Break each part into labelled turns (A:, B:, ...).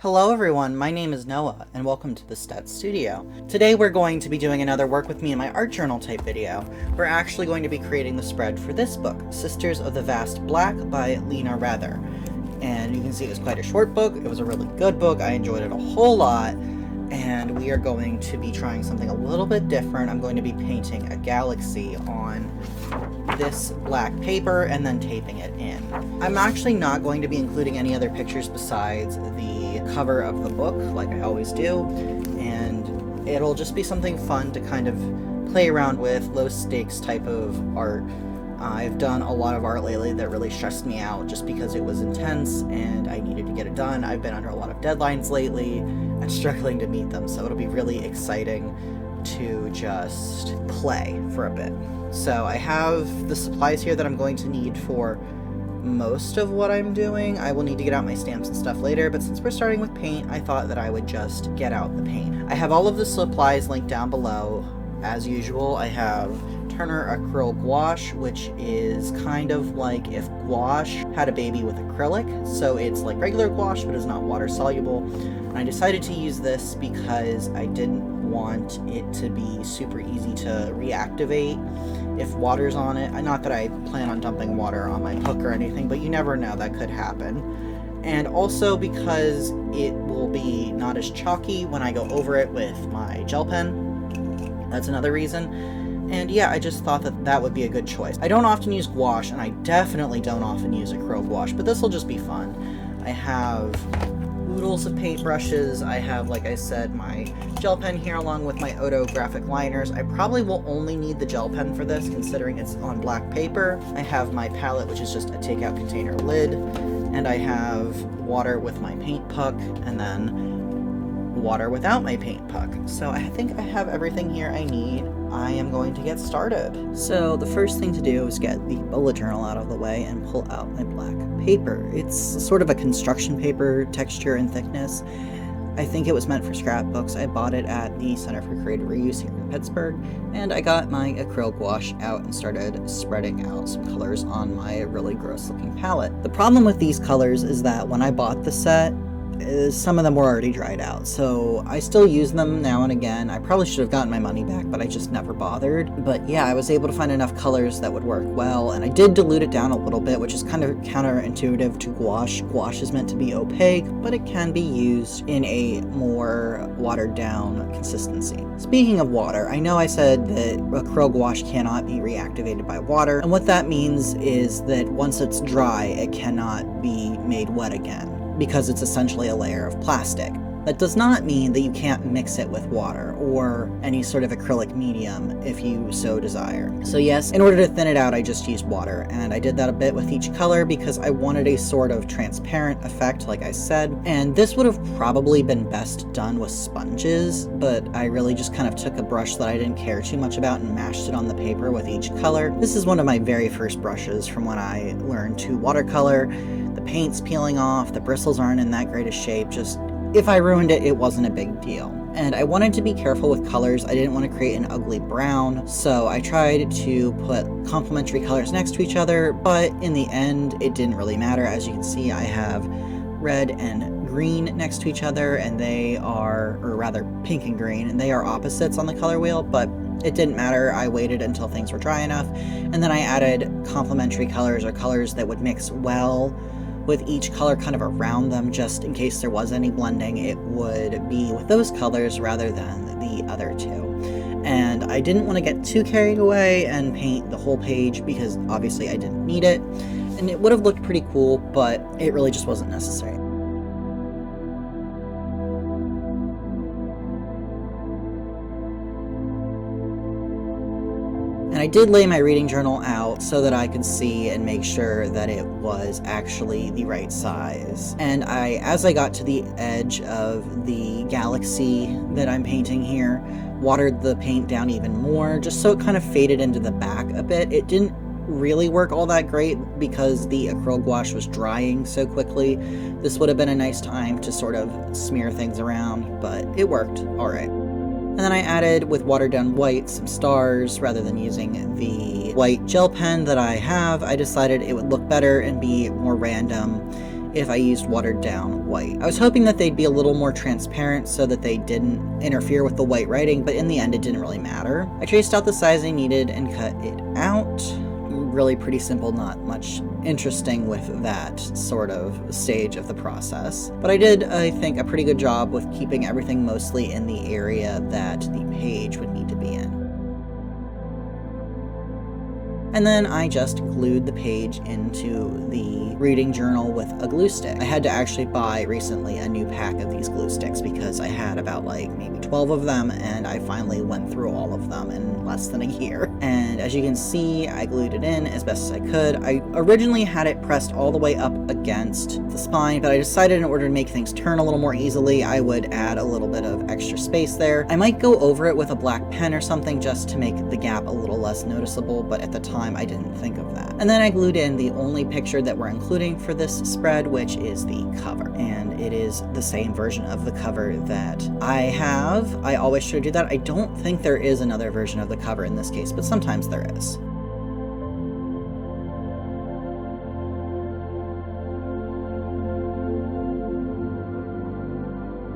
A: Hello everyone, my name is Noah, and welcome to the Stet Studio. Today we're going to be doing another work with me in my art journal type video. We're actually going to be creating the spread for this book, Sisters of the Vast Black by Lena Rather. And you can see it was quite a short book, it was a really good book, I enjoyed it a whole lot, and we are going to be trying something a little bit different. I'm going to be painting a galaxy on this black paper and then taping it in. I'm actually not going to be including any other pictures besides the cover of the book, like I always do, and it'll just be something fun to kind of play around with, low stakes type of art. I've done a lot of art lately that really stressed me out just because it was intense and I needed to get it done. I've been under a lot of deadlines lately and struggling to meet them, so it'll be really exciting to just play for a bit. So I have the supplies here that I'm going to need for most of what I'm doing. I will need to get out my stamps and stuff later, but since we're starting with paint, I thought that I would just get out the paint. I have all of the supplies linked down below. As usual, I have Turner Acryl Gouache, which is kind of like if gouache had a baby with acrylic, so it's like regular gouache but is not water soluble. And I decided to use this because I didn't want it to be super easy to reactivate if water's on it. Not that I plan on dumping water on my hook or anything, but you never know, that could happen. And also because it will be not as chalky when I go over it with my gel pen. That's another reason. And yeah, I just thought that that would be a good choice. I don't often use gouache, and I definitely don't often use acrylic gouache, but this will just be fun. I have oodles of paintbrushes. I have, like I said, my gel pen here along with my Odo graphic liners. I probably will only need the gel pen for this, considering it's on black paper. I have my palette, which is just a takeout container lid, and I have water with my paint puck, and then water without my paint puck. So I think I have everything here I need. I am going to get started. So the first thing to do is get the bullet journal out of the way and pull out my black paper. It's sort of a construction paper texture and thickness. I think it was meant for scrapbooks. I bought it at the Center for Creative Reuse here in Pittsburgh, and I got my acrylic gouache out and started spreading out some colors on my really gross looking palette. The problem with these colors is that when I bought the set, some of them were already dried out, so I still use them now and again. I probably should have gotten my money back, but I just never bothered. But yeah, I was able to find enough colors that would work well, and I did dilute it down a little bit, which is kind of counterintuitive to gouache. Gouache is meant to be opaque, but it can be used in a more watered down consistency. Speaking of water, I know I said that acrylic gouache cannot be reactivated by water, and what that means is that once it's dry, it cannot be made wet again, because it's essentially a layer of plastic. That does not mean that you can't mix it with water or any sort of acrylic medium if you so desire. So yes, in order to thin it out, I just used water, and I did that a bit with each color because I wanted a sort of transparent effect, like I said, and this would have probably been best done with sponges, but I really just kind of took a brush that I didn't care too much about and mashed it on the paper with each color. This is one of my very first brushes from when I learned to watercolor. The paint's peeling off, the bristles aren't in that great a shape, just if I ruined it, it wasn't a big deal. And I wanted to be careful with colors. I didn't want to create an ugly brown, so I tried to put complementary colors next to each other, but in the end, it didn't really matter. As you can see, I have red and green next to each other, and they are, or rather pink and green, and they are opposites on the color wheel, but it didn't matter. I waited until things were dry enough, and then I added complementary colors, or colors that would mix well with each color kind of around them, just in case there was any blending, it would be with those colors rather than the other two. And I didn't want to get too carried away and paint the whole page because obviously I didn't need it, and it would have looked pretty cool, but it really just wasn't necessary. And I did lay my reading journal out so that I could see and make sure that it was actually the right size. And as I got to the edge of the galaxy that I'm painting here, watered the paint down even more, just so it kind of faded into the back a bit. It didn't really work all that great because the acrylic gouache was drying so quickly. This would have been a nice time to sort of smear things around, but it worked all right. And then I added, with watered down white, some stars. Rather than using the white gel pen that I have, I decided it would look better and be more random if I used watered down white. I was hoping that they'd be a little more transparent so that they didn't interfere with the white writing, but in the end it didn't really matter. I traced out the size I needed and cut it out. Really pretty simple, not much interesting with that sort of stage of the process. But I did, I think, a pretty good job with keeping everything mostly in the area that the page would need to be in. And then I just glued the page into the reading journal with a glue stick. I had to actually buy recently a new pack of these glue sticks because I had about like maybe 12 of them, and I finally went through all of them in less than a year. And as you can see, I glued it in as best as I could. I originally had it pressed all the way up against the spine, but I decided in order to make things turn a little more easily, I would add a little bit of extra space there. I might go over it with a black pen or something just to make the gap a little less noticeable, but at the time I didn't think of that. And then I glued in the only picture that we're including for this spread, which is the cover. And it is the same version of the cover that I have. I always try to do that. I don't think there is another version of the cover in this case, but sometimes there is.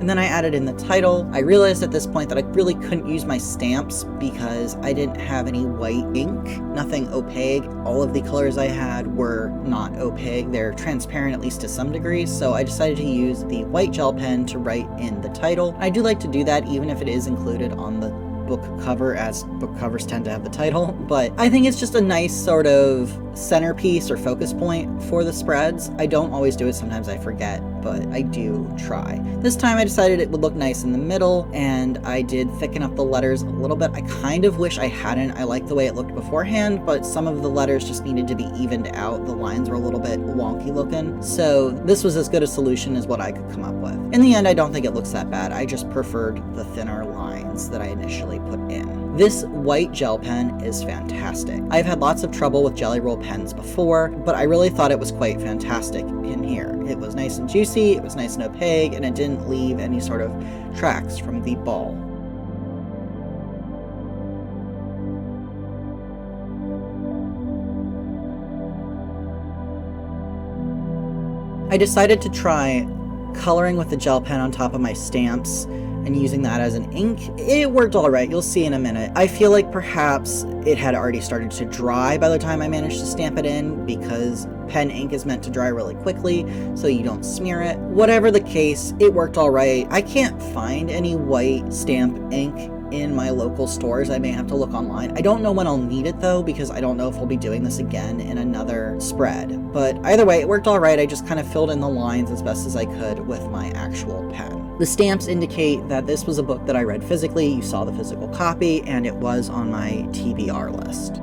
A: And then I added in the title. I realized at this point that I really couldn't use my stamps because I didn't have any white ink, nothing opaque. All of the colors I had were not opaque. They're transparent, at least to some degree, so I decided to use the white gel pen to write in the title. I do like to do that even if it is included on the book cover, as book covers tend to have the title, but I think it's just a nice sort of centerpiece or focus point for the spreads. I don't always do it, sometimes I forget, but I do try. This time I decided it would look nice in the middle, and I did thicken up the letters a little bit. I kind of wish I hadn't. I liked the way it looked beforehand, but some of the letters just needed to be evened out. The lines were a little bit wonky looking, so this was as good a solution as what I could come up with. In the end, I don't think it looks that bad. I just preferred the thinner lines that I initially put in. This white gel pen is fantastic. I've had lots of trouble with Jelly Roll pens before, but I really thought it was quite fantastic in here. It was nice and juicy, it was nice and opaque, and it didn't leave any sort of tracks from the ball. I decided to try coloring with the gel pen on top of my stamps and using that as an ink. It worked all right, you'll see in a minute. I feel like perhaps it had already started to dry by the time I managed to stamp it in, because pen ink is meant to dry really quickly so you don't smear it. Whatever the case, it worked all right. I can't find any white stamp ink in my local stores. I may have to look online. I don't know when I'll need it though, because I don't know if we'll be doing this again in another spread. But either way, it worked all right. I just kind of filled in the lines as best as I could with my actual pen. The stamps indicate that this was a book that I read physically. You saw the physical copy, and it was on my TBR list.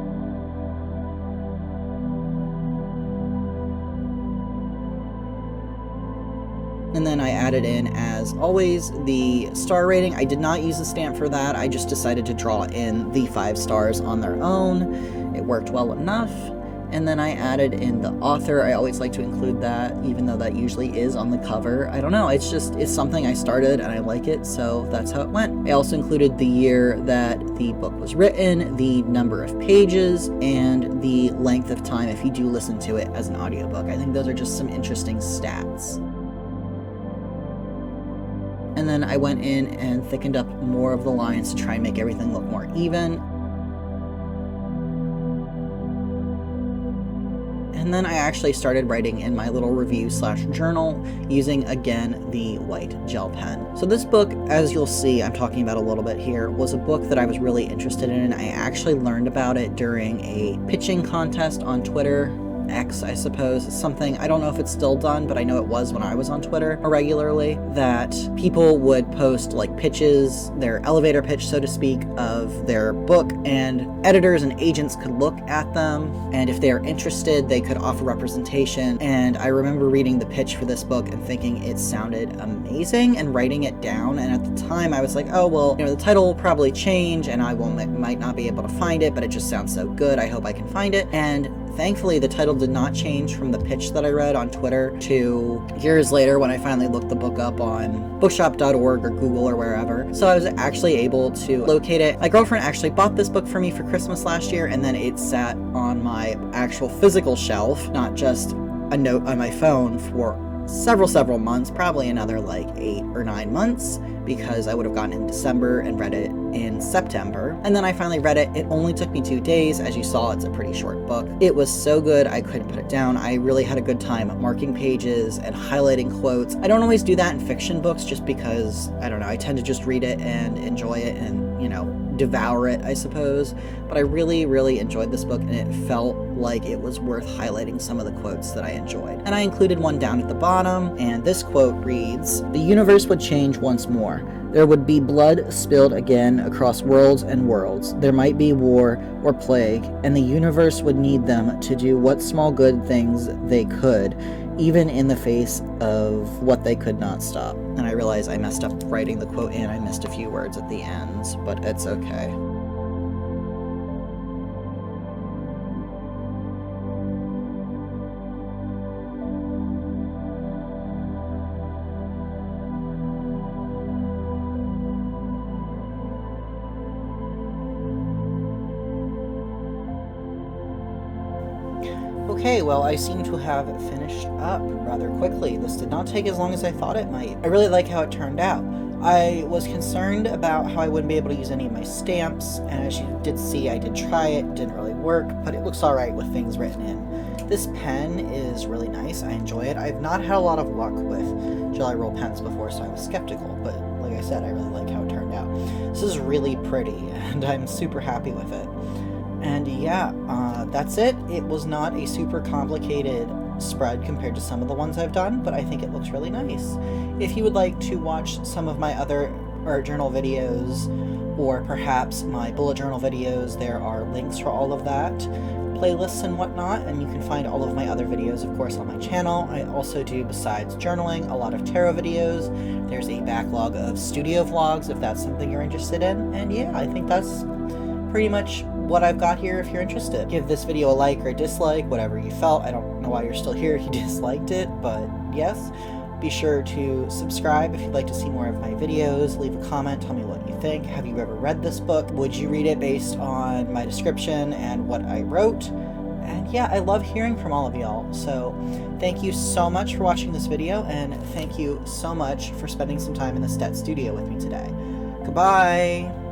A: And then I added in, as always, the star rating. I did not use a stamp for that. I just decided to draw in the 5 stars on their own. It worked well enough. And then I added in the author. I always like to include that, even though that usually is on the cover. I don't know, it's something I started and I like it, so that's how it went. I also included the year that the book was written, the number of pages, and the length of time if you do listen to it as an audiobook. I think those are just some interesting stats. And then I went in and thickened up more of the lines to try and make everything look more even. And then I actually started writing in my little review/journal using, again, the white gel pen. So this book, as you'll see, I'm talking about a little bit here, was a book that I was really interested in. I actually learned about it during a pitching contest on Twitter. X, I suppose, something, I don't know if it's still done, but I know it was when I was on Twitter regularly, that people would post like pitches, their elevator pitch, so to speak, of their book, and editors and agents could look at them, and if they're interested, they could offer representation. And I remember reading the pitch for this book and thinking it sounded amazing and writing it down, and at the time I was like, oh, well, the title will probably change and I might not be able to find it, but it just sounds so good, I hope I can find it. And thankfully, the title did not change from the pitch that I read on Twitter to years later when I finally looked the book up on bookshop.org or Google or wherever. So I was actually able to locate it. My girlfriend actually bought this book for me for Christmas last year, and then it sat on my actual physical shelf, not just a note on my phone, for several months, probably another like 8 or 9 months, because I would have gotten it in December and read it in September. And then I finally read it. It only took me 2 days. As you saw, it's a pretty short book. It was so good, I couldn't put it down. I really had a good time marking pages and highlighting quotes. I don't always do that in fiction books just because, I don't know, I tend to just read it and enjoy it and, you know, devour it, I suppose. But I really enjoyed this book, and it felt like it was worth highlighting some of the quotes that I enjoyed. And I included one down at the bottom, and this quote reads, "The universe would change once more. There would be blood spilled again across worlds and worlds. There might be war or plague, and the universe would need them to do what small good things they could, even in the face of what they could not stop." And I realize I messed up writing the quote and I missed a few words at the ends, but it's okay. Okay, well, I seem to have finished up rather quickly. This did not take as long as I thought it might. I really like how it turned out. I was concerned about how I wouldn't be able to use any of my stamps, and as you did see, I did try it. It didn't really work, but it looks alright with things written in. This pen is really nice. I enjoy it. I've not had a lot of luck with Gelly Roll pens before, so I was skeptical, but like I said, I really like how it turned out. This is really pretty, and I'm super happy with it. And yeah, that's it. It was not a super complicated spread compared to some of the ones I've done, but I think it looks really nice. If you would like to watch some of my other art journal videos, or perhaps my bullet journal videos, there are links for all of that, playlists and whatnot, and you can find all of my other videos, of course, on my channel. I also do, besides journaling, a lot of tarot videos. There's a backlog of studio vlogs if that's something you're interested in, and yeah, I think that's pretty much what I've got here if you're interested. Give this video a like or a dislike, whatever you felt. I don't know why you're still here if you disliked it, but yes. Be sure to subscribe if you'd like to see more of my videos. Leave a comment, tell me what you think. Have you ever read this book? Would you read it based on my description and what I wrote? And yeah, I love hearing from all of y'all. So thank you so much for watching this video, and thank you so much for spending some time in the Stet Studio with me today. Goodbye!